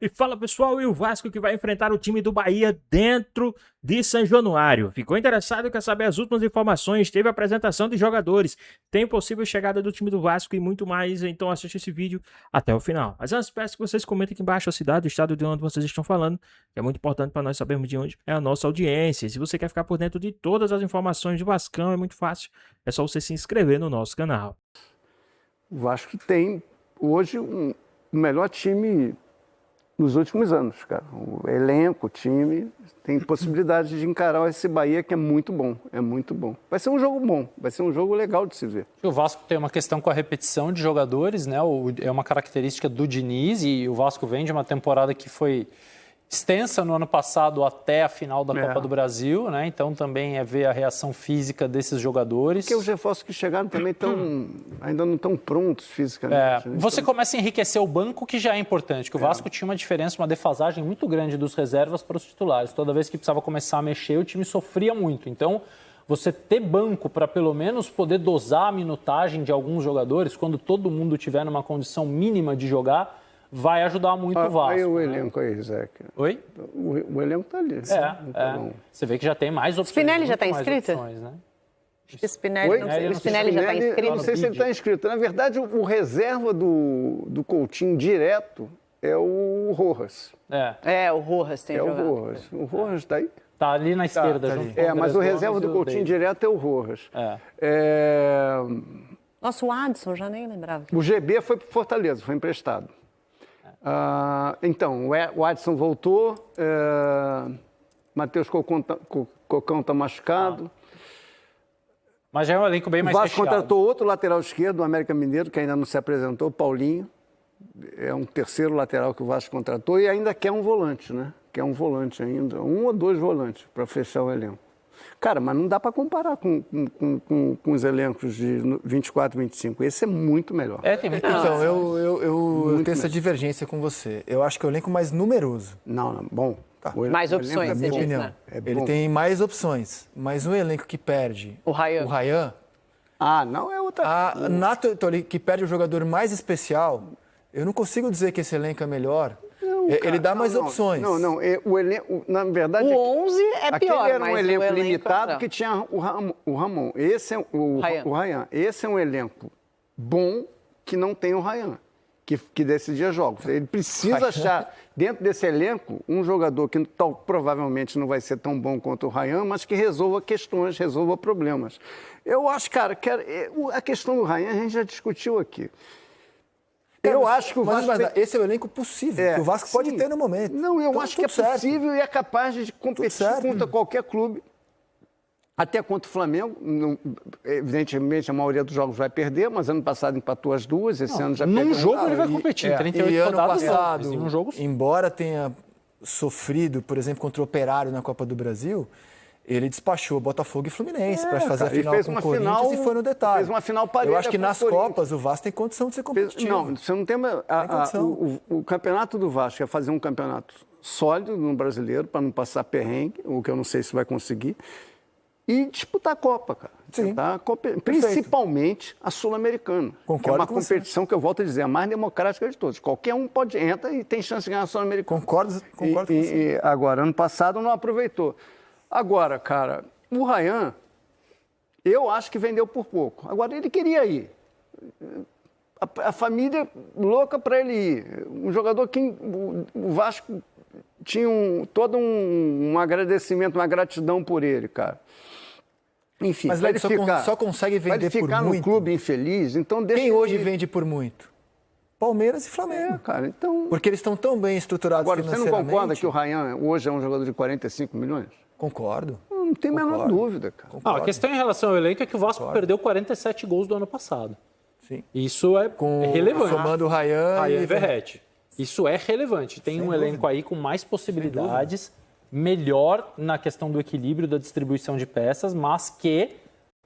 E fala pessoal, e o Vasco que vai enfrentar o time do Bahia dentro de São Januário. Ficou interessado e quer saber as últimas informações? Teve apresentação de jogadores, tem possível chegada do time do Vasco e muito mais, então assiste esse vídeo até o final. Mas antes, peço que vocês comentem aqui embaixo a cidade, o estado de onde vocês estão falando, que é muito importante para nós sabermos de onde é a nossa audiência. E se você quer ficar por dentro de todas as informações do Vascão, é muito fácil, é só você se inscrever no nosso canal. O Vasco tem hoje o melhor time nos últimos anos, cara. O elenco, o time, tem possibilidade de encarar esse Bahia que é muito bom, é muito bom. Vai ser um jogo bom, vai ser um jogo legal de se ver. O Vasco tem uma questão com a repetição de jogadores, né? É uma característica do Diniz e o Vasco vem de uma temporada que foi extensa no ano passado até a final da Copa do Brasil, né? Então também é ver a reação física desses jogadores. Porque os reforços que chegaram também ainda não estão prontos fisicamente. Né? Você começa a enriquecer o banco, que já é importante, que o Vasco tinha uma diferença, uma defasagem muito grande dos reservas para os titulares. Toda vez que precisava começar a mexer, o time sofria muito. Então, você ter banco para pelo menos poder dosar a minutagem de alguns jogadores, quando todo mundo tiver numa condição mínima de jogar, vai ajudar muito o Vasco. Olha o elenco aí, Zeca. Oi? O elenco está ali. Você vê que já tem mais opções. Spinelli já está inscrito? Né? Spinelli já está inscrito? Eu não sei se ele está inscrito. Na verdade, o reserva do Coutinho direto é o Rojas. O Rojas tem jogado. O Rojas. O Rojas está aí? Está ali na esquerda. Junto mas o reserva do Coutinho direto é o Rojas. Nossa, o Adson, já nem lembrava. O GB foi para Fortaleza, foi emprestado. Então, o Adson voltou, Matheus Cocão está machucado. Mas já é um elenco bem mais fechado. O Vasco fechado. contratou outro lateral esquerdo, o América Mineiro, que ainda não se apresentou, o Paulinho. É um terceiro lateral que o Vasco contratou e ainda quer um volante, né? Quer um volante ainda, um ou dois volantes para fechar o elenco. Cara, mas não dá para comparar com os elencos de 24, 25. Esse é muito melhor. Então, eu tenho essa divergência com você. Eu acho que é o elenco mais numeroso. Bom. Tá. Mais opções, na minha opinião. Né? Ele tem mais opções. Mas um elenco que perde o Ryan... não é outra coisa. Que perde o jogador mais especial, eu não consigo dizer que esse elenco é melhor. Ele dá mais opções. O elenco, na verdade... O 11 é pior, aquele era um elenco limitado que tinha o Ramon. Esse é o Ryan. Esse é um elenco bom que não tem o Ryan, que decidia jogos. Ele precisa achar, dentro desse elenco, um jogador que provavelmente não vai ser tão bom quanto o Ryan, mas que resolva questões, resolva problemas. Eu acho, cara, que a questão do Ryan a gente já discutiu aqui. Eu acho que o Vasco... Mas esse é o elenco possível, que o Vasco pode ter no momento. Eu acho que é possível e é capaz de competir contra qualquer clube, até contra o Flamengo. Evidentemente, a maioria dos jogos vai perder, mas ano passado empatou as duas, esse ano já perdeu. Num jogo ele vai competir, 38 ano rodadas passado, embora tenha sofrido, por exemplo, contra o Operário na Copa do Brasil... Ele despachou Botafogo e Fluminense para fazer a final com o Corinthians e foi no detalhe. Fez uma final parelha. Eu acho que nas Copas o Vasco tem condição de ser competitivo. Você não tem... O campeonato do Vasco é fazer um campeonato sólido no brasileiro para não passar perrengue, o que eu não sei se vai conseguir, e disputar a Copa, cara. Principalmente a Sul-Americana. Que é uma competição que eu volto a dizer, a mais democrática de todos. Qualquer um entra e tem chance de ganhar a Sul-Americana. Concordo com você. Agora, ano passado não aproveitou. Agora, cara, o Ryan, eu acho que vendeu por pouco. Agora, ele queria ir. A família louca para ele ir. Um jogador que o Vasco tinha todo um agradecimento, uma gratidão por ele, cara. Enfim, mas ele só consegue vender por muito. Ficar no clube infeliz, então deixa. Quem hoje vende por muito? Palmeiras e Flamengo. Cara, então... Porque eles estão tão bem estruturados financeiramente. Agora, você não concorda que o Ryan hoje é um jogador de 45 milhões? Concordo. Não tem a menor dúvida, cara. A questão em relação ao elenco é que o Vasco perdeu 47 gols do ano passado. Sim. Isso é relevante. Somando o Ryan e Verratti. Isso é relevante. Tem um elenco aí com mais possibilidades, melhor na questão do equilíbrio da distribuição de peças, mas que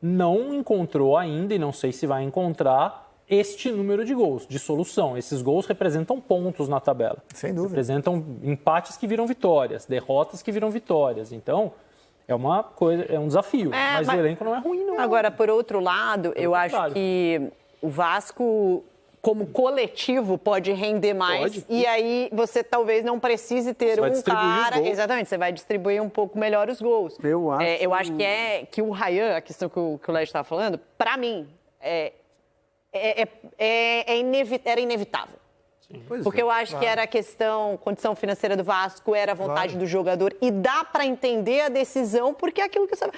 não encontrou ainda, e não sei se vai encontrar, este número de gols, de solução. Esses gols representam pontos na tabela. Sem dúvida. Representam empates que viram vitórias, derrotas que viram vitórias. Então, é uma coisa, é um desafio. Mas o elenco não é ruim, não. Agora, por outro lado, eu acho que o Vasco como coletivo pode render mais e aí você talvez não precise ter um cara... Exatamente, você vai distribuir um pouco melhor os gols. Eu acho que o Ryan, a questão que o Led estava falando, para mim, era inevitável. Porque eu acho que era a condição financeira do Vasco, era a vontade do jogador. E dá para entender a decisão, porque é aquilo que você...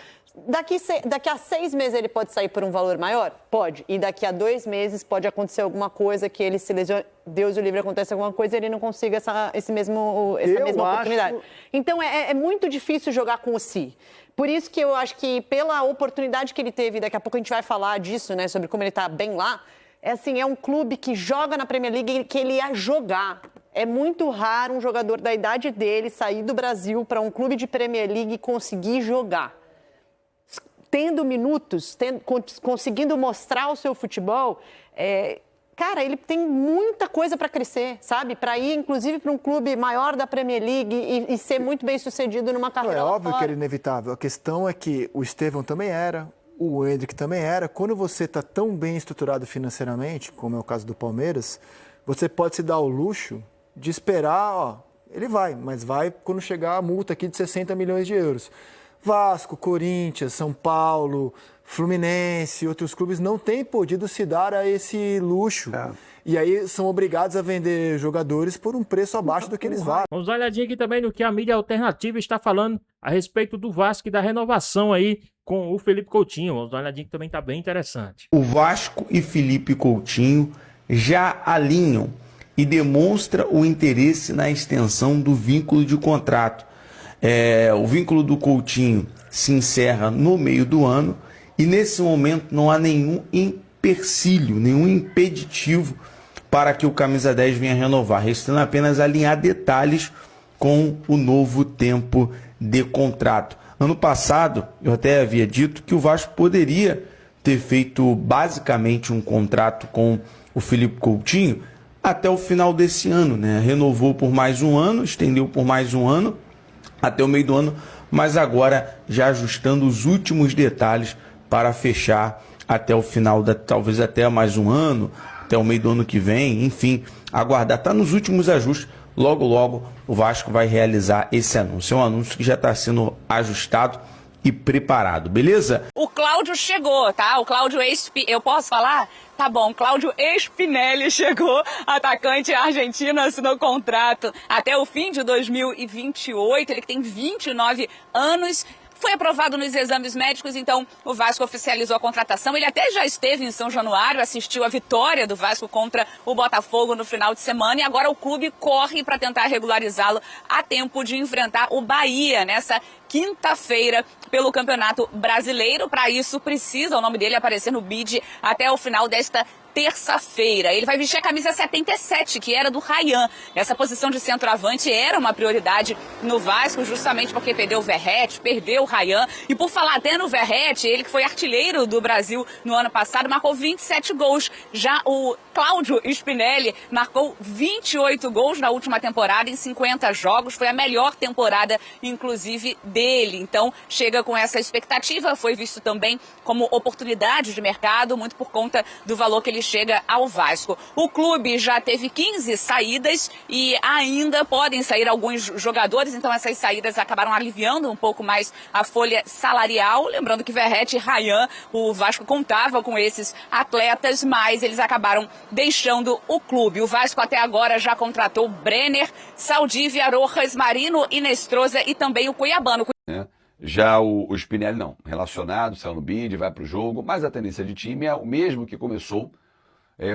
Daqui a 6 meses ele pode sair por um valor maior? Pode. E daqui a 2 meses pode acontecer alguma coisa que ele se lesione. Deus o livre, acontece alguma coisa e ele não consiga essa mesma oportunidade. Então é muito difícil jogar com o si. Por isso que eu acho que pela oportunidade que ele teve, daqui a pouco a gente vai falar disso, né, sobre como ele está bem lá, é um clube que joga na Premier League que ele ia jogar. É muito raro um jogador da idade dele sair do Brasil para um clube de Premier League e conseguir jogar. Tendo minutos, conseguindo mostrar o seu futebol, cara, ele tem muita coisa para crescer, sabe? Para ir, inclusive, para um clube maior da Premier League e ser muito bem sucedido numa carreira lá óbvio fora. que era inevitável. A questão é que o Estevão também era, o Endrick também era. Quando você está tão bem estruturado financeiramente, como é o caso do Palmeiras, você pode se dar o luxo de esperar, ele vai, mas vai quando chegar a multa aqui de 60 milhões de euros. Vasco, Corinthians, São Paulo, Fluminense, outros clubes não têm podido se dar a esse luxo. E aí são obrigados a vender jogadores por um preço abaixo do que eles valem. Vamos dar uma olhadinha aqui também no que a mídia alternativa está falando a respeito do Vasco e da renovação aí com o Felipe Coutinho. Vamos dar uma olhadinha que também está bem interessante. O Vasco e Felipe Coutinho já alinham e demonstra o interesse na extensão do vínculo de contrato. O vínculo do Coutinho se encerra no meio do ano e nesse momento não há nenhum empecilho, nenhum impeditivo para que o camisa 10 venha renovar, restando apenas alinhar detalhes com o novo tempo de contrato. Ano passado, eu até havia dito que o Vasco poderia ter feito basicamente um contrato com o Felipe Coutinho até o final desse ano, né? Renovou por mais um ano, estendeu por mais um ano, até o meio do ano, mas agora já ajustando os últimos detalhes para fechar até o final, talvez até mais um ano, até o meio do ano que vem, enfim, aguardar. Está nos últimos ajustes, logo logo o Vasco vai realizar esse anúncio. É um anúncio que já está sendo ajustado e preparado, beleza? O Cláudio chegou, tá? O Cláudio eu posso falar? Tá bom, Cláudio Spinelli chegou, atacante argentino, assinou contrato até o fim de 2028, ele que tem 29 anos. Foi aprovado nos exames médicos, então o Vasco oficializou a contratação. Ele até já esteve em São Januário, assistiu a vitória do Vasco contra o Botafogo no final de semana e agora o clube corre para tentar regularizá-lo a tempo de enfrentar o Bahia nessa quinta-feira pelo Campeonato Brasileiro. Para isso precisa o nome dele aparecer no bid até o final desta terça-feira. Ele vai vestir a camisa 77, que era do Ryan. Essa posição de centroavante era uma prioridade no Vasco, justamente porque perdeu o Verratti, perdeu o Ryan. E por falar até no Verratti, ele que foi artilheiro do Brasil no ano passado, marcou 27 gols. Já o Cláudio Spinelli marcou 28 gols na última temporada em 50 jogos. Foi a melhor temporada, inclusive, dele. Então, chega com essa expectativa. Foi visto também como oportunidade de mercado, muito por conta do valor que ele chega ao Vasco. O clube já teve 15 saídas e ainda podem sair alguns jogadores, então essas saídas acabaram aliviando um pouco mais a folha salarial. Lembrando que Verratti e Ryan, o Vasco contava com esses atletas, mas eles acabaram deixando o clube. O Vasco até agora já contratou Brenner, Saldívia, Rojas, Marino, Inestrosa e também o Cuiabano. Já o Spinelli não, relacionado, saiu no bid, vai para o jogo, mas a tendência de time é o mesmo que começou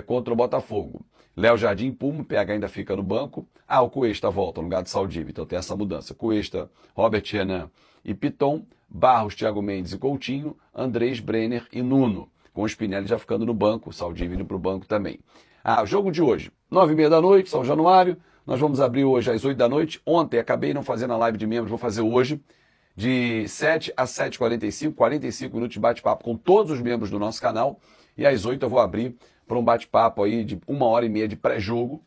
contra o Botafogo. Léo Jardim, Puma, PH ainda fica no banco. O Cuesta volta no lugar de Saldívia, então tem essa mudança. Cuesta, Robert Renan e Piton, Barros, Thiago Mendes e Coutinho, Andrés, Brenner e Nuno. Com o Spinelli já ficando no banco, Saldívia indo para o banco também. O jogo de hoje, 9h30 da noite, São Januário. Nós vamos abrir hoje às 8 da noite. Ontem acabei não fazendo a live de membros, vou fazer hoje. De 7 a 7h45, 45 minutos de bate-papo com todos os membros do nosso canal. E às 8 eu vou abrir para um bate-papo aí de 1h30 de pré-jogo.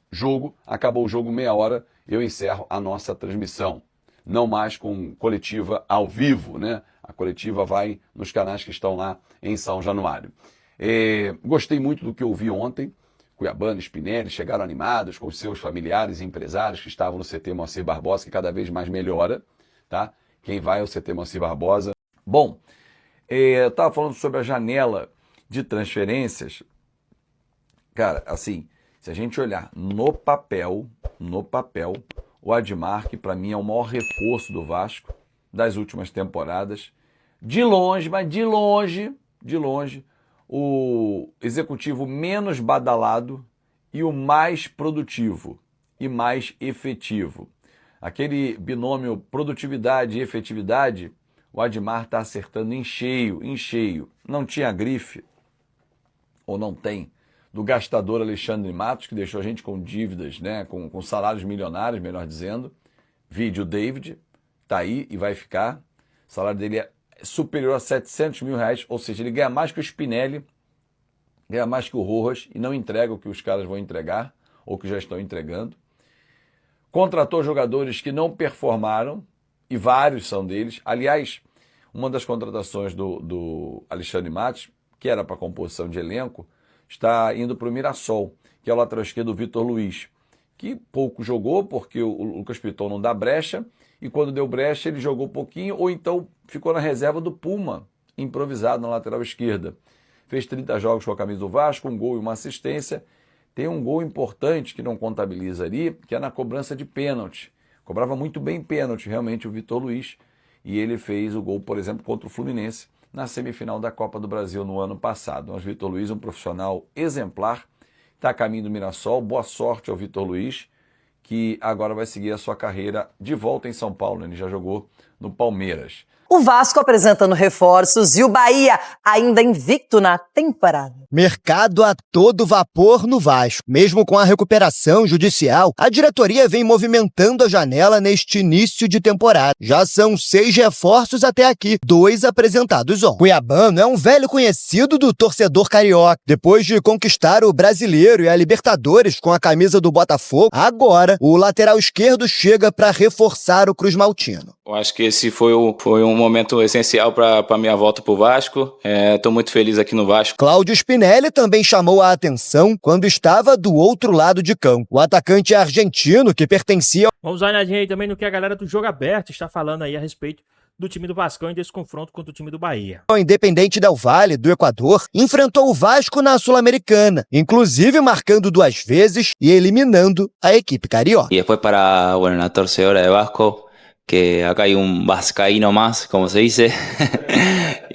Acabou o jogo, meia hora, eu encerro a nossa transmissão. Não mais com coletiva ao vivo, né? A coletiva vai nos canais que estão lá em São Januário. Gostei muito do que eu vi ontem. Cuiabano, Spinelli, chegaram animados com os seus familiares e empresários que estavam no CT Moacir Barbosa, que cada vez mais melhora, tá? Quem vai ao CT Moacir Barbosa. Bom, eu estava falando sobre a janela de transferências. Cara, assim, se a gente olhar no papel, o Admar, que para mim é o maior reforço do Vasco das últimas temporadas, de longe, mas de longe, o executivo menos badalado e o mais produtivo e mais efetivo. Aquele binômio produtividade e efetividade, o Admar está acertando em cheio. Não tinha grife, ou não tem, do gastador Alexandre Matos, que deixou a gente com dívidas, né, com salários milionários, melhor dizendo. Vídeo David, está aí e vai ficar. O salário dele é superior a 700 mil reais, ou seja, ele ganha mais que o Spinelli, ganha mais que o Rojas e não entrega o que os caras vão entregar, ou que já estão entregando. Contratou jogadores que não performaram, e vários são deles. Aliás, uma das contratações do Alexandre Matos, que era para composição de elenco, está indo para o Mirassol, que é o lateral esquerdo do Vitor Luiz, que pouco jogou porque o Lucas Piton não dá brecha, e quando deu brecha ele jogou pouquinho, ou então ficou na reserva do Puma, improvisado na lateral esquerda. Fez 30 jogos com a camisa do Vasco, um gol e uma assistência. Tem um gol importante que não contabiliza ali, que é na cobrança de pênalti. Cobrava muito bem pênalti, realmente, o Vitor Luiz, e ele fez o gol, por exemplo, contra o Fluminense, na semifinal da Copa do Brasil no ano passado. Mas Vitor Luiz, um profissional exemplar, está a caminho do Mirassol. Boa sorte ao Vitor Luiz, que agora vai seguir a sua carreira de volta em São Paulo. Ele já jogou no Palmeiras. O Vasco apresentando reforços e o Bahia ainda invicto na temporada. Mercado a todo vapor no Vasco. Mesmo com a recuperação judicial, a diretoria vem movimentando a janela neste início de temporada. Já são 6 reforços até aqui, 2 apresentados ontem. Cuiabano é um velho conhecido do torcedor carioca. Depois de conquistar o Brasileiro e a Libertadores com a camisa do Botafogo, agora o lateral esquerdo chega para reforçar o Cruz Maltino. Eu acho que esse foi um momento essencial para a minha volta para o Vasco. Estou muito feliz aqui no Vasco. Cláudio Spinelli também chamou a atenção quando estava do outro lado de campo. O atacante argentino que pertencia... Vamos dar uma olhadinha aí também no que a galera do Jogo Aberto está falando aí a respeito do time do Vascão e desse confronto contra o time do Bahia. O Independente Del Valle, do Equador, enfrentou o Vasco na Sul-Americana, inclusive marcando 2 vezes e eliminando a equipe carioca. E depois para, na torcedora de Vasco, que acá hay un vascaíno más, como se dice,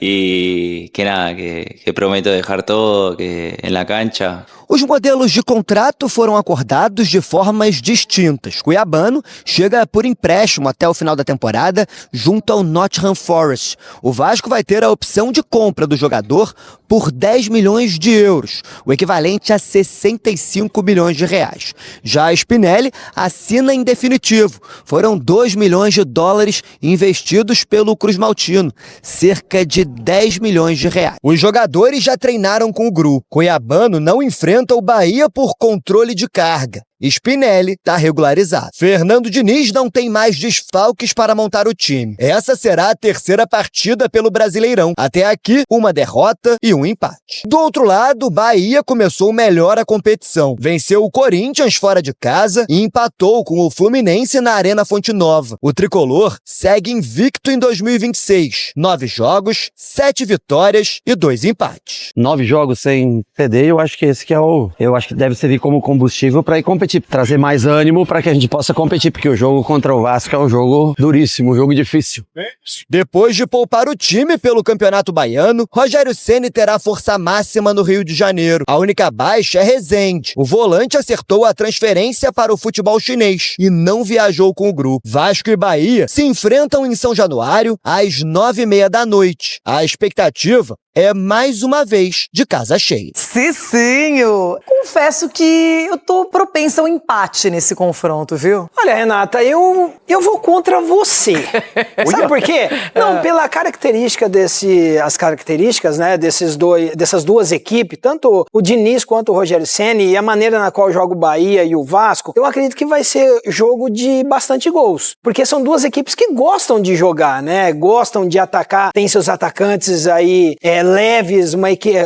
y que nada, que prometo dejar todo que en la cancha. Os modelos de contrato foram acordados de formas distintas. Cuiabano chega por empréstimo até o final da temporada junto ao Nottingham Forest. O Vasco vai ter a opção de compra do jogador por 10 milhões de euros, o equivalente a 65 milhões de reais. Já a Spinelli assina em definitivo. Foram 2 milhões de dólares investidos pelo Cruz Maltino, cerca de 10 milhões de reais. Os jogadores já treinaram com o Gru. Cuiabano não enfrenta o Bahia por controle de carga. Spinelli está regularizado. Fernando Diniz não tem mais desfalques para montar o time. Essa será a 3ª partida pelo Brasileirão. Até aqui, 1 derrota e 1 empate. Do outro lado, o Bahia começou melhor a competição. Venceu o Corinthians fora de casa e empatou com o Fluminense na Arena Fonte Nova. O tricolor segue invicto em 2026. 9 jogos, 7 vitórias e 2 empates. 9 jogos sem perder, eu acho que esse que é eu acho que deve servir como combustível para ir competir, trazer mais ânimo para que a gente possa competir, porque o jogo contra o Vasco é um jogo duríssimo, um jogo difícil. Depois de poupar o time pelo Campeonato Baiano, Rogério Ceni terá força máxima no Rio de Janeiro. A única baixa é Rezende. O volante acertou a transferência para o futebol chinês e não viajou com o grupo. Vasco e Bahia se enfrentam em São Januário às 9h30 da noite. A expectativa é mais uma vez de casa cheia. Cicinho! Confesso que eu tô propensa ao empate nesse confronto, viu? Olha, Renata, eu vou contra você. Sabe por quê? Não, pela característica as características, né, dessas duas equipes, tanto o Diniz quanto o Rogério Ceni e a maneira na qual joga o Bahia e o Vasco, eu acredito que vai ser jogo de bastante gols. Porque são 2 equipes que gostam de jogar, né? Gostam de atacar, tem seus atacantes aí leves,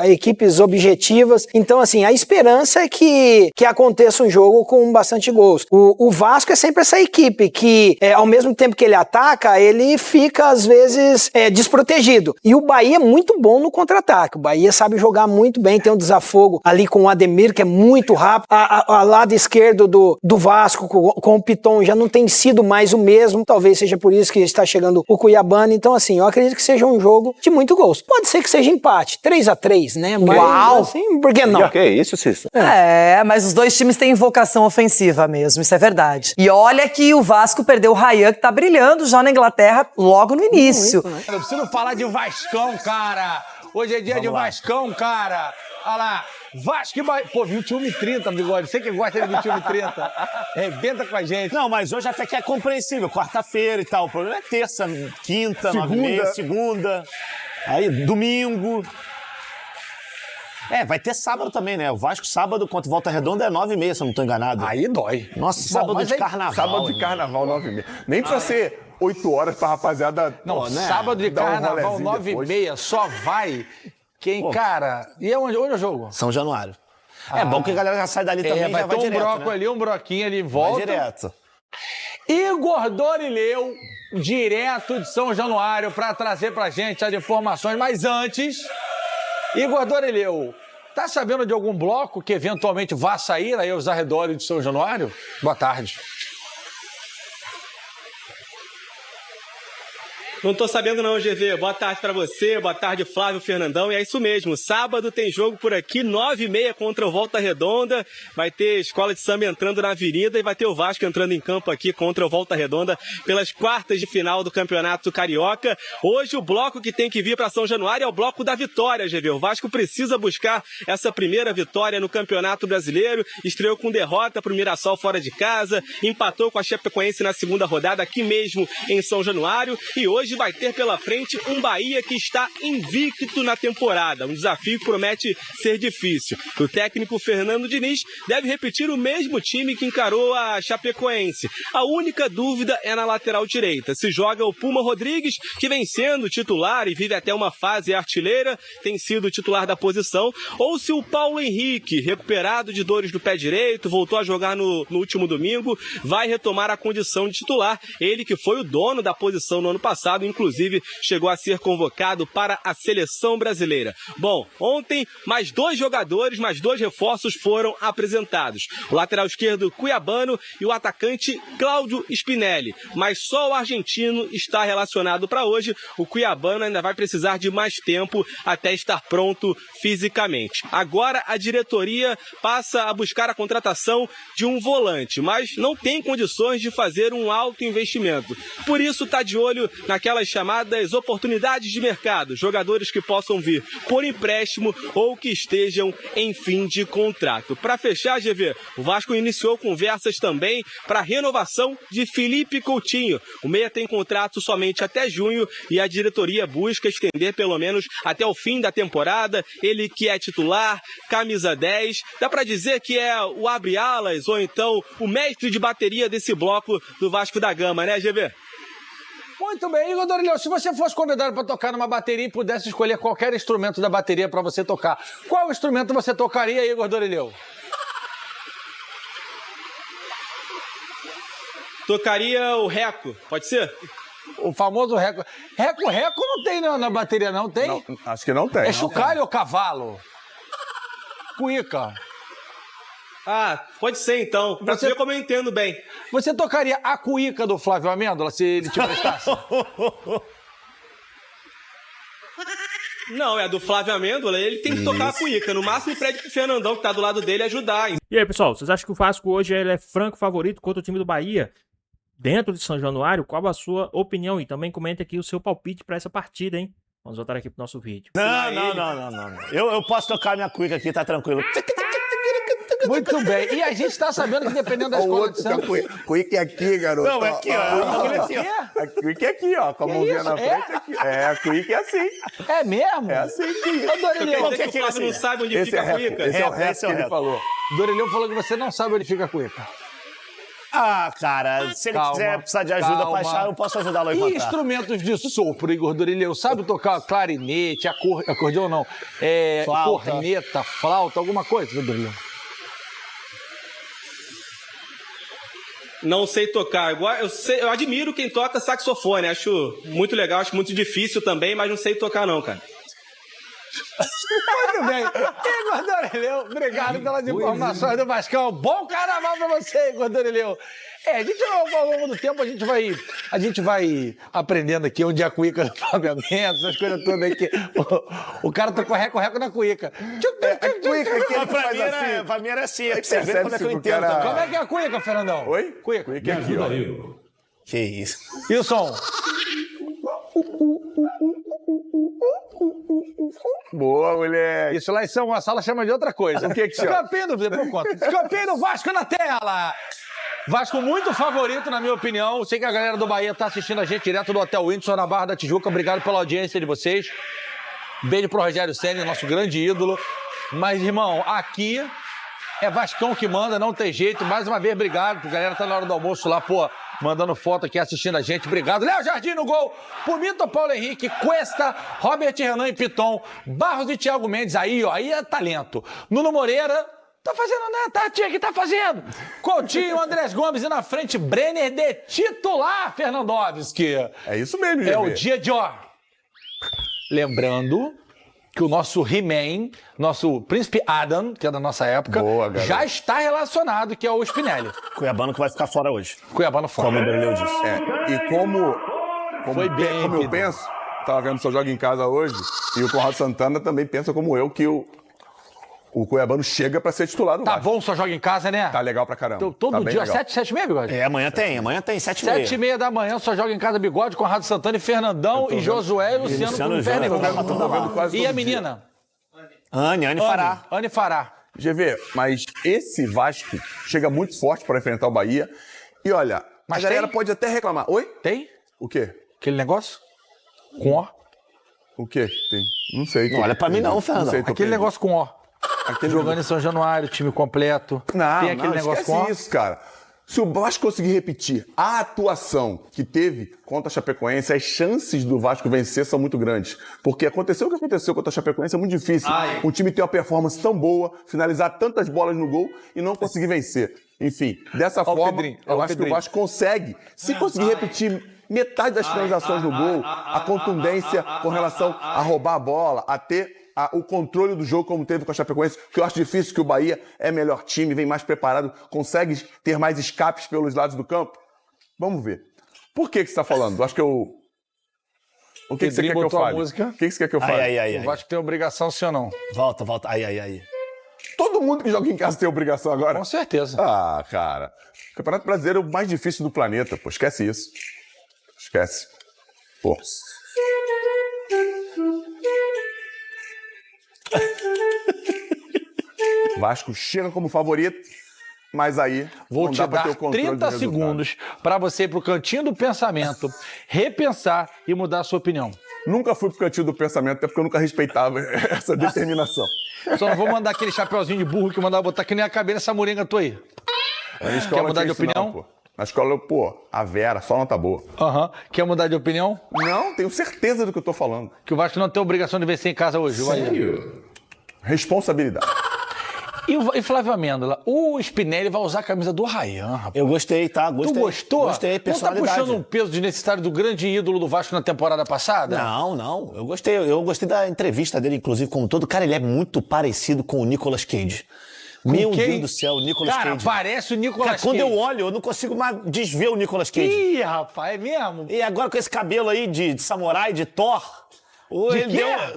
equipes objetivas. Então, assim, a esperança é que aconteça um jogo com bastante gols. O Vasco é sempre essa equipe que, ao mesmo tempo que ele ataca, ele fica, às vezes, desprotegido. E o Bahia é muito bom no contra-ataque. O Bahia sabe jogar muito bem, tem um desafogo ali com o Ademir, que é muito rápido. A lado esquerdo do Vasco, com o Piton, já não tem sido mais o mesmo. Talvez seja por isso que está chegando o Cuiabano. Então, assim, eu acredito que seja um jogo de muito gols. Pode ser que seja empate, 3-3, né? Mas, Uau! assim, por que não? Que é isso, Cícero? Mas os dois times têm vocação ofensiva mesmo, isso é verdade. E olha que o Vasco perdeu o Ryan, que tá brilhando já na Inglaterra logo no início. Muito, né? Eu preciso falar de Vascão, cara. Hoje é dia de Vascão, cara. Olha lá. Vasco e Bahia. Pô, 21h30, Bigode. Você que gosta de 21h30. Rebenta com a gente. Não, mas hoje até que é compreensível. Quarta-feira e tal. O problema é terça, quinta, 9h30, segunda. Aí, domingo. Vai ter sábado também, né? O Vasco, sábado, contra Volta Redonda, é 9h30, se eu não tô enganado. Aí dói. Nossa, sábado de carnaval. Sábado de carnaval, 9h30. Nem precisa ser 8 horas pra rapaziada. Não, né? Sábado de carnaval, 9h30, só vai quem, cara... E onde é o jogo? São Januário. É bom que a galera já sai dali também, vai já vai ter direto, broco né? ali, um broquinho ali em volta. Vai direto. Igor Dorileu, direto de São Januário, para trazer pra gente as informações. Mas antes, Igor Dorileu, tá sabendo de algum bloco que eventualmente vá sair aí aos arredores de São Januário? Boa tarde. Não tô sabendo não, GV. Boa tarde pra você, boa tarde, Flávio, Fernandão. E é isso mesmo, sábado tem jogo por aqui, 9h30 contra o Volta Redonda. Vai ter Escola de Samba entrando na Avenida e vai ter o Vasco entrando em campo aqui contra o Volta Redonda pelas quartas de final do Campeonato Carioca. Hoje o bloco que tem que vir para São Januário é o bloco da vitória, GV. O Vasco precisa buscar essa primeira vitória no Campeonato Brasileiro. Estreou com derrota pro Mirassol fora de casa, empatou com a Chapecoense na segunda rodada aqui mesmo em São Januário e hoje vai ter pela frente um Bahia que está invicto na temporada, um desafio que promete ser difícil. O técnico Fernando Diniz deve repetir o mesmo time que encarou a Chapecoense. A única dúvida é na lateral direita. Se joga o Puma Rodrigues, que vem sendo titular e vive até uma fase artilheira, tem sido titular da posição, ou se o Paulo Henrique, recuperado de dores do pé direito, voltou a jogar no último domingo, vai retomar a condição de titular. Ele que foi o dono da posição no ano passado, inclusive chegou a ser convocado para a seleção brasileira. Bom, ontem mais 2 jogadores, mais 2 reforços foram apresentados. O lateral esquerdo Cuiabano e o atacante Cláudio Spinelli. Mas só o argentino está relacionado para hoje. O Cuiabano ainda vai precisar de mais tempo até estar pronto fisicamente. Agora a diretoria passa a buscar a contratação de um volante, mas não tem condições de fazer um alto investimento. Por isso está de olho naquelas chamadas oportunidades de mercado, jogadores que possam vir por empréstimo ou que estejam em fim de contrato. Para fechar, GV, o Vasco iniciou conversas também para a renovação de Felipe Coutinho. O meia tem contrato somente até junho e a diretoria busca estender pelo menos até o fim da temporada. Ele que é titular, camisa 10, dá para dizer que é o abre-alas ou então o mestre de bateria desse bloco do Vasco da Gama, né, GV? Muito bem, Igor Dorileu, se você fosse convidado para tocar numa bateria e pudesse escolher qualquer instrumento da bateria para você tocar, qual instrumento você tocaria, Igor Dorileu? Tocaria o reco, pode ser? O famoso reco. Reco não tem na bateria, não tem? Não, acho que não tem. É chocalho ou cavalo? Cuíca. Ah, pode ser então. Pra você ver como eu entendo bem. Você tocaria a cuíca do Flávio Amêndola se ele te prestasse? Não, é a do Flávio Amêndola, ele tem que tocar a cuíca. No máximo, pede pro Fernandão, que tá do lado dele, ajudar. E aí, pessoal, vocês acham que o Vasco hoje ele é franco favorito contra o time do Bahia? Dentro de São Januário, qual a sua opinião? E também comenta aqui o seu palpite pra essa partida, hein? Vamos voltar aqui pro nosso vídeo. Não. Eu posso tocar minha cuíca aqui, tá tranquilo. Muito bem. E a gente tá sabendo que dependendo da escola de samba... Cuíca é aqui, garoto. Não, é aqui, ó. A cuíca é aqui, ó. Com a mãozinha na frente, aqui. É, a cuíca é assim. É mesmo? É assim, cuíca. Dorileu, o Flávio não sabe onde fica a cuíca? Esse é o resto que ele falou. Dorileu falou que você não sabe onde fica a cuíca. Cara, se ele quiser precisar de ajuda pra achar, eu posso ajudá-lo a encontrar. E instrumentos de sopro, Igor Dorileu? Sabe tocar clarinete, acordeão não, flauta. corneta, flauta, alguma coisa, Dorileu? Não sei tocar. Eu admiro quem toca saxofone. Acho muito legal, acho muito difícil também, mas não sei tocar não, cara. Muito bem. Igor Dorileu, obrigado pelas informações do Vascão. Bom carnaval pra você, Igor Dorileu. A gente, ao longo do tempo, a gente vai aprendendo aqui onde é a cuíca do pagamento, essas coisas todas aí que o cara tá com reco na cuíca. A cuíca que ele faz assim. Pra mim era assim, pra você ver como é que eu entendo também. Como é que é a cuíca, Fernandão? Oi? Cuíca. Cuíca é aqui, ó. Que isso. E o som? Boa, moleque. Isso lá em São Gonçalo chama de outra coisa. O que chama? Escanteio do Vasco na tela. Vasco muito favorito, na minha opinião. Sei que a galera do Bahia tá assistindo a gente direto do Hotel Windsor, na Barra da Tijuca. Obrigado pela audiência de vocês. Beijo pro Rogério Ceni, nosso grande ídolo. Mas, irmão, aqui é Vascão que manda, não tem jeito. Mais uma vez, obrigado. A galera tá na hora do almoço lá, mandando foto aqui, assistindo a gente. Obrigado. Léo Jardim no gol. Pumito, Paulo Henrique, Cuesta, Robert Renan e Piton. Barros e Thiago Mendes. Aí, ó, aí é talento. Nuno Moreira... Tá fazendo nada, tinha que tá fazendo. Coutinho, Andrés Gomes e na frente, Brenner de titular, Fernandovski. É isso mesmo, É o dia de ó. Lembrando que o nosso He-Man, nosso Príncipe Adam, que é da nossa época, já está relacionado, que é o Spinelli. Cuiabano que vai ficar fora hoje. Cuiabano fora. Como o Dorileu disse. E como eu penso, tava vendo o seu jogo em casa hoje, e o Conrado Santana também pensa como eu, que o Cuiabano chega pra ser titular do Vasco. Tá bom, só joga em casa, né? Tá legal pra caramba. Todo tá dia, 7h30, Bigode? Amanhã tem, 7h30. 7h30 da manhã, só joga em casa Bigode, Conrado Santana e Fernandão, e Josué e Luciano com perna e a menina? Anne Fará. Anne Fará. GV, mas esse Vasco chega muito forte pra enfrentar o Bahia. E olha, a galera pode até reclamar. Oi? Tem? O quê? Aquele negócio? Com ó? O quê? Tem? Não sei. Não olha pra mim não, Fernandão. Aquele negócio com ó. Jogando em São Januário, time completo. Tem aquele negócio com isso, cara. Se o Vasco conseguir repetir a atuação que teve contra a Chapecoense, as chances do Vasco vencer são muito grandes. Porque aconteceu o que aconteceu contra a Chapecoense, é muito difícil. Um time ter uma performance tão boa, finalizar tantas bolas no gol e não conseguir vencer. Enfim, dessa forma, eu acho que o Vasco consegue. Se conseguir repetir metade das finalizações no gol, a contundência com relação a roubar a bola, a ter o controle do jogo como teve com a Chapecoense, que eu acho difícil, que o Bahia é melhor time, vem mais preparado, consegue ter mais escapes pelos lados do campo. Vamos ver. Por que você está falando? Eu acho que eu... O que você quer que eu fale? O que você quer que eu fale? O Vasco tem obrigação, sim ou não? Volta. Ai. Todo mundo que joga em casa tem obrigação agora? Com certeza. Ah, cara. O Campeonato Brasileiro é o mais difícil do planeta, pô. Esquece isso. Esquece. Pô. Vasco chega como favorito, mas aí vou não te dá pra dar ter o controle 30 segundos para você ir pro cantinho do pensamento, repensar e mudar a sua opinião. Nunca fui pro cantinho do pensamento, até porque eu nunca respeitava essa determinação. Só não vou mandar aquele chapeuzinho de burro que mandava botar que nem a cabeça dessa moringa tua aí. Quer mudar de opinião? Pô. Na escola, a Vera, só nota boa. Quer mudar de opinião? Não, tenho certeza do que eu tô falando. Que o Vasco não tem obrigação de vencer em casa hoje. Sério? Responsabilidade. E Flávio Amêndola, o Spinelli vai usar a camisa do Ryan, rapaz. Eu gostei, tá? Gostei. Tu gostou? Gostei, personalidade. Não tá puxando um peso desnecessário do grande ídolo do Vasco na temporada passada? Não. Eu gostei da entrevista dele, inclusive, como todo. Cara, ele é muito parecido com o Nicolas Cage. Meu Deus do céu, o Nicolas Cage. Cara, parece o Nicolas Cage. Quando eu olho, eu não consigo mais desver o Nicolas Cage. Ih, rapaz, é mesmo? E agora com esse cabelo aí de samurai, de Thor...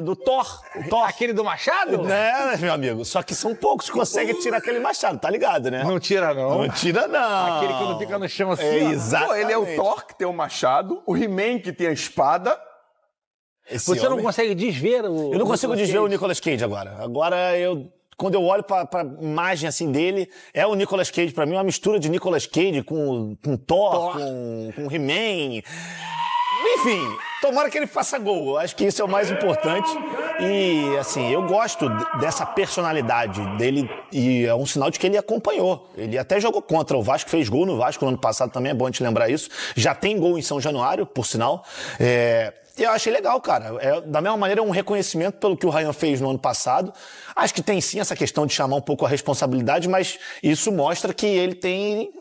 Do Thor. Aquele do machado? Né, meu amigo? Só que são poucos que conseguem tirar aquele machado, tá ligado, né? Não tira, não. Não tira, não. Aquele que não fica no chão assim. Exatamente. Ele é o Thor que tem o machado, o He-Man que tem a espada. Você não consegue desver o... Eu não consigo desver o Nicolas Cage agora. Agora, quando eu olho pra imagem assim dele, é o Nicolas Cage. Pra mim, é uma mistura de Nicolas Cage com Thor. Com He-Man... Enfim, tomara que ele faça gol. Eu acho que isso é o mais importante. E, assim, eu gosto dessa personalidade dele e é um sinal de que ele acompanhou. Ele até jogou contra o Vasco, fez gol no Vasco no ano passado também, é bom a gente lembrar isso. Já tem gol em São Januário, por sinal. Eu achei legal, cara. Da mesma maneira, é um reconhecimento pelo que o Ryan fez no ano passado. Acho que tem sim essa questão de chamar um pouco a responsabilidade, mas isso mostra que ele tem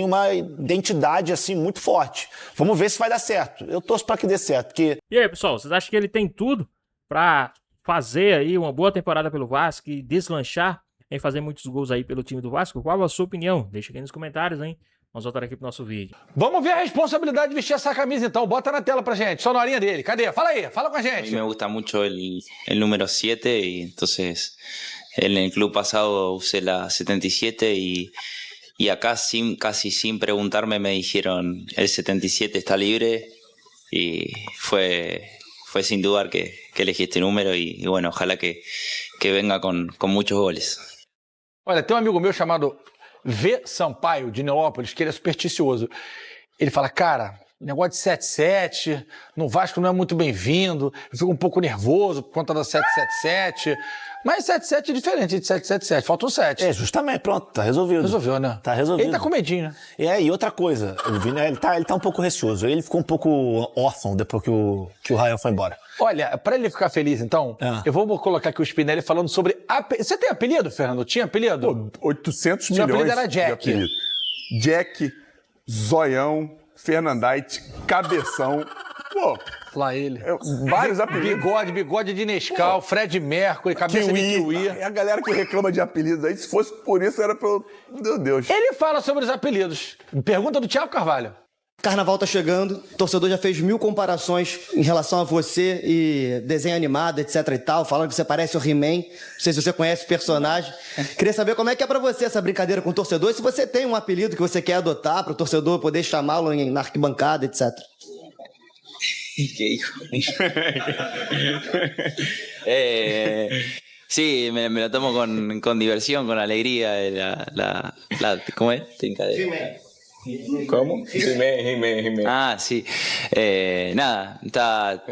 uma identidade, assim, muito forte. Vamos ver se vai dar certo. Eu torço para que dê certo. Porque... E aí, pessoal, vocês acham que ele tem tudo para fazer aí uma boa temporada pelo Vasco e deslanchar em fazer muitos gols aí pelo time do Vasco? Qual a sua opinião? Deixa aqui nos comentários, hein? Vamos voltar aqui pro nosso vídeo. Vamos ver a responsabilidade de vestir essa camisa, então. Bota na tela pra gente. Sonorinha dele. Cadê? Fala aí. Fala com a gente. A mí me gusta mucho el número 7 y entonces en el club pasado usé la 77 y acá casi sin preguntarme me dijeron el 77 está libre y fue sin dudar que elegí este número y bueno, ojalá que venga con muchos goles. Olha, tem um amigo meu chamado V. Sampaio, de Neópolis, que ele é supersticioso. Ele fala, cara, negócio de 77, no Vasco não é muito bem-vindo, eu fico um pouco nervoso por conta da 777, mas 77 é diferente de 777, falta um 7. Justamente, pronto, tá resolvido. Resolveu, né? Tá resolvido. Ele tá com medinho, né? E outra coisa, o Vini, ele tá um pouco receoso, ele ficou um pouco órfão depois que o Ryan foi embora. Olha, pra ele ficar feliz, então, eu vou colocar aqui o Spinelli falando sobre... Você tem apelido, Fernando? Tinha apelido? Pô, 800 Seu milhões apelido era Jack. de apelido. Jack, Zoião, Fernandite, Cabeção. Pô, lá ele. Vários apelidos. Bigode de Nescau, Fred Mercury, cabeça de Kiwi. É a galera que reclama de apelidos aí, se fosse por isso era pelo... Meu Deus. Ele fala sobre os apelidos. Pergunta do Thiago Carvalho. Carnaval tá chegando, o torcedor já fez 1000 comparações em relação a você e desenho animado, etc e tal, falando que você parece o He-Man, não sei se você conhece o personagem. Queria saber como é que é pra você essa brincadeira com o torcedor e se você tem um apelido que você quer adotar para o torcedor poder chamá-lo na arquibancada, etc. ¿Qué hijo? Sí, me lo tomo con diversión, con alegría. ¿Cómo es? ¿Cómo? He-Man. Ah, sí. Nada,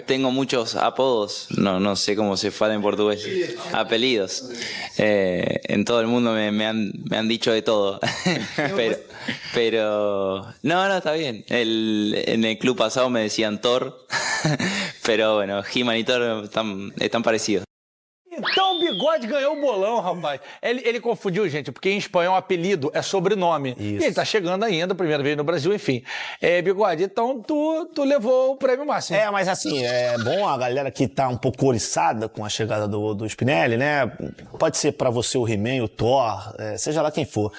tengo muchos apodos, no sé cómo se fala en portugués. Apellidos. En todo el mundo me han dicho de todo. pero no, está bien. En el club pasado me decían Thor, pero bueno, He-Man y Thor están parecidos. Então o Bigode ganhou o bolão, rapaz. Ele confundiu, gente, porque em espanhol apelido é sobrenome. Isso. E ele tá chegando ainda, primeira vez no Brasil, enfim. Bigode, então tu levou o prêmio máximo. Mas assim, é bom a galera que tá um pouco oriçada com a chegada do Spinelli, né? Pode ser pra você o He-Man, o Thor, seja lá quem for.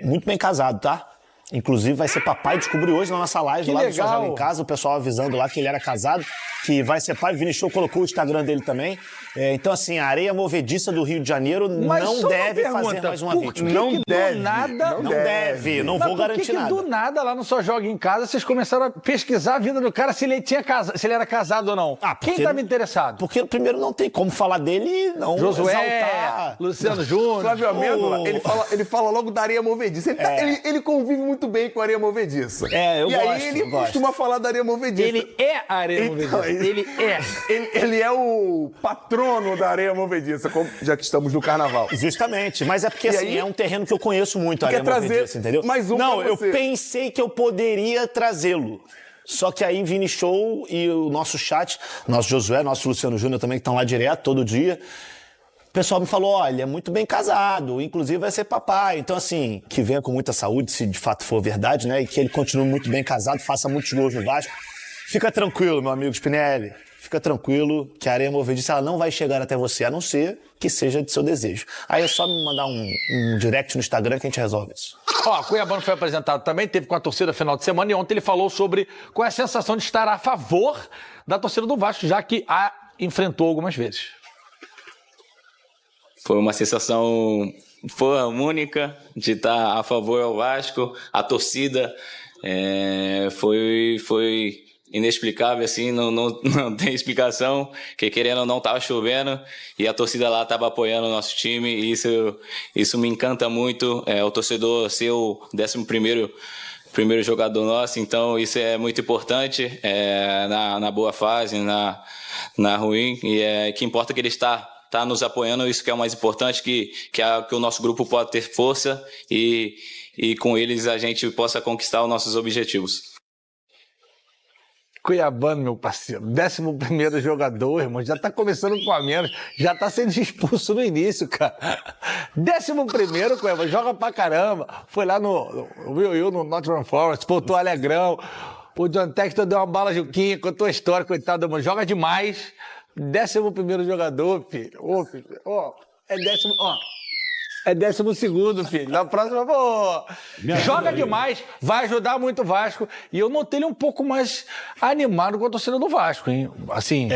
Muito bem casado, tá? Inclusive vai ser papai, descobri hoje na nossa live lá do Só Joga em Casa, o pessoal avisando lá que ele era casado, que vai ser pai. O Vini Show colocou o Instagram dele também. Então assim, a areia movediça do Rio de Janeiro não deve fazer mais uma vítima. Não deve. Não vou garantir nada. Do nada lá no Só Joga em Casa vocês começaram a pesquisar a vida do cara, se ele era casado ou não. Quem estava interessado? Porque primeiro não tem como falar dele e não exaltar. Luciano Júnior. Flávio Amêndola, ele fala logo da areia movediça. Ele convive muito bem com a areia movediça. Eu gosto. E aí ele costuma falar da areia movediça. Ele é a areia movediça. Ele é o patrono da areia movediça, já que estamos no carnaval. Justamente, mas é porque assim, é um terreno que eu conheço muito, a areia movediça, entendeu? Mais um não, eu pensei que eu poderia trazê-lo. Só que aí Vini Show e o nosso chat, nosso Josué, nosso Luciano Júnior também, que estão lá direto, todo dia, o pessoal me falou, olha, é muito bem casado, inclusive vai ser papai. Então assim, que venha com muita saúde, se de fato for verdade, né? E que ele continue muito bem casado, faça muitos gols no Vasco. Fica tranquilo, meu amigo Spinelli. Fica tranquilo que a areia movediça ela não vai chegar até você, a não ser que seja de seu desejo. Aí é só me mandar um direct no Instagram que a gente resolve isso. Cuiabano foi apresentado também, teve com a torcida final de semana e ontem ele falou sobre qual é a sensação de estar a favor da torcida do Vasco, já que a enfrentou algumas vezes. Foi uma sensação única de estar a favor ao Vasco, a torcida foi inexplicável, assim, não tem explicação, que querendo ou não estava chovendo e a torcida lá estava apoiando o nosso time e isso me encanta muito, o torcedor ser o 11º primeiro jogador nosso, então isso é muito importante, na boa fase, na ruim, e que importa que ele está nos apoiando, isso que é o mais importante, que o nosso grupo pode ter força e com eles a gente possa conquistar os nossos objetivos. Cuiabano, meu parceiro, 11º jogador, irmão, já tá começando com a menos, já tá sendo expulso no início, cara. 11º, Cuiabano, joga pra caramba, foi lá no Nottingham Forest, botou Alegrão, o John Textor deu uma bala Juquinha, contou a história, coitado, mano, joga demais. 11º jogador, filho, é 12º, filho. Na próxima, joga demais, vai ajudar muito o Vasco. E eu notei ele um pouco mais animado com a torcida do Vasco, hein? Assim,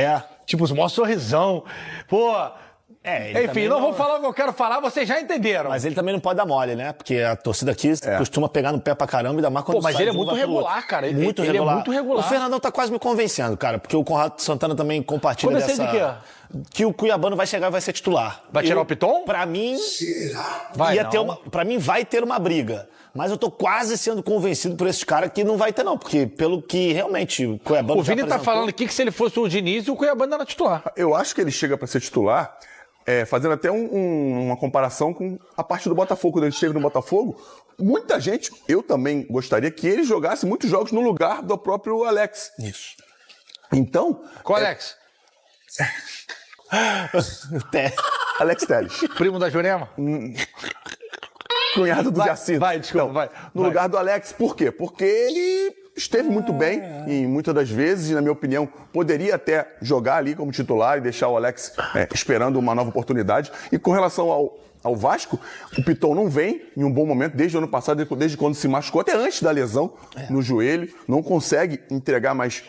tipo, o maior sorrisão. Enfim, não vou falar o que eu quero falar, vocês já entenderam. Mas ele também não pode dar mole, né? Porque a torcida aqui costuma pegar no pé pra caramba e ainda mais quando mas ele é muito regular, cara. Ele é muito regular. O Fernandão tá quase me convencendo, cara, porque o Conrado Santana também compartilha Convencendo de quê? Que o Cuiabano vai chegar e vai ser titular. Vai tirar o Piton? Pra mim, pra mim vai ter uma briga. Mas eu tô quase sendo convencido por esses caras que não vai ter, não. Porque pelo que realmente o Cuiabano O Vini tá falando aqui que se ele fosse o Diniz, o Cuiabano era titular. Eu acho que ele chega pra ser titular, fazendo até uma comparação com a parte do Botafogo. Quando ele esteve no Botafogo, muita gente, eu também gostaria que ele jogasse muitos jogos no lugar do próprio Alex. Isso. Então... Qual Alex? Alex Telles. Primo da Jurema? Cunhado do Jacinto. Desculpa, vai. No lugar do Alex, por quê? Porque ele esteve muito bem e muitas das vezes, na minha opinião, poderia até jogar ali como titular e deixar o Alex esperando uma nova oportunidade. E com relação ao Vasco, o Piton não vem em um bom momento desde o ano passado, desde quando se machucou, até antes da lesão no joelho, não consegue entregar mais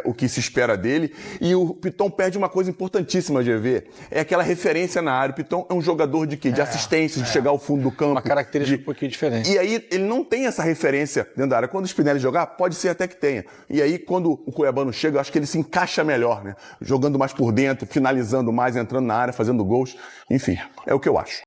o que se espera dele. E o Piton perde uma coisa importantíssima, GV, é aquela referência na área. O Piton é um jogador de quê? De assistência, de chegar ao fundo do campo. Uma característica um pouquinho diferente. E aí ele não tem essa referência dentro da área. Quando o Spinelli jogar, pode ser até que tenha. E aí quando o Cuiabano chega, eu acho que ele se encaixa melhor, né? Jogando mais por dentro, finalizando mais, entrando na área, fazendo gols. Enfim, é o que eu acho.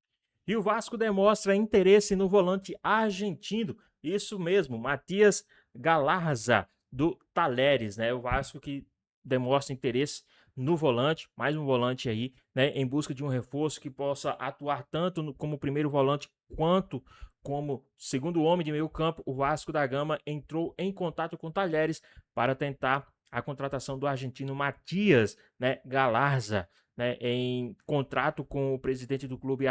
E o Vasco demonstra interesse no volante argentino. Isso mesmo, Matias Galarza, do Talleres, né? O Vasco que demonstra interesse no volante, mais um volante aí, né? Em busca de um reforço que possa atuar tanto como primeiro volante quanto como segundo homem de meio campo. O Vasco da Gama entrou em contato com o Talleres para tentar a contratação do argentino Matias, né, Galarza, né, em contato com o presidente do clube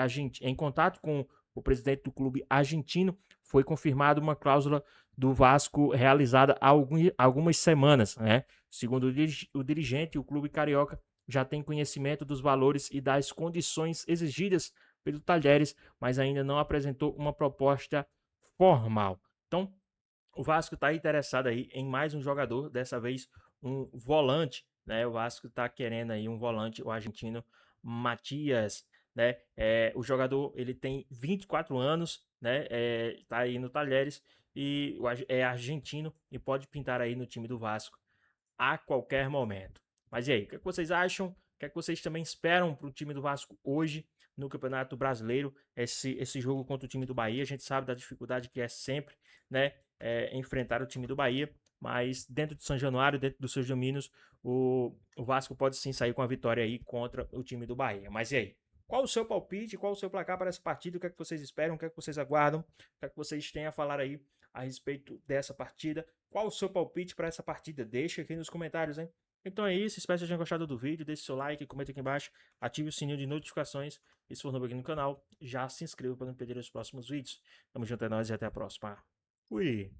argentino, foi confirmada uma cláusula do Vasco realizada há algumas semanas, né? Segundo o dirigente, o clube carioca já tem conhecimento dos valores e das condições exigidas pelo Talleres, mas ainda não apresentou uma proposta formal. Então, o Vasco está interessado aí em mais um jogador, dessa vez um volante, né? O Vasco está querendo aí um volante, o argentino Matias, né? O jogador, ele tem 24 anos, né? Tá aí no Talleres e é argentino e pode pintar aí no time do Vasco a qualquer momento. Mas e aí, o que vocês acham? O que vocês também esperam para o time do Vasco hoje no Campeonato Brasileiro? Esse jogo contra o time do Bahia, a gente sabe da dificuldade que é sempre, né? Enfrentar o time do Bahia, mas dentro de São Januário, dentro dos seus domínios, o Vasco pode sim sair com a vitória aí contra o time do Bahia. Mas e aí? Qual o seu palpite? Qual o seu placar para essa partida? O que é que vocês esperam? O que é que vocês aguardam? O que é que vocês têm a falar aí a respeito dessa partida? Qual o seu palpite para essa partida? Deixa aqui nos comentários, hein? Então é isso, espero que vocês tenham gostado do vídeo, deixe seu like, comenta aqui embaixo, ative o sininho de notificações e se for novo aqui no canal, já se inscreva para não perder os próximos vídeos. Tamo junto, é nóis e até a próxima. Fui!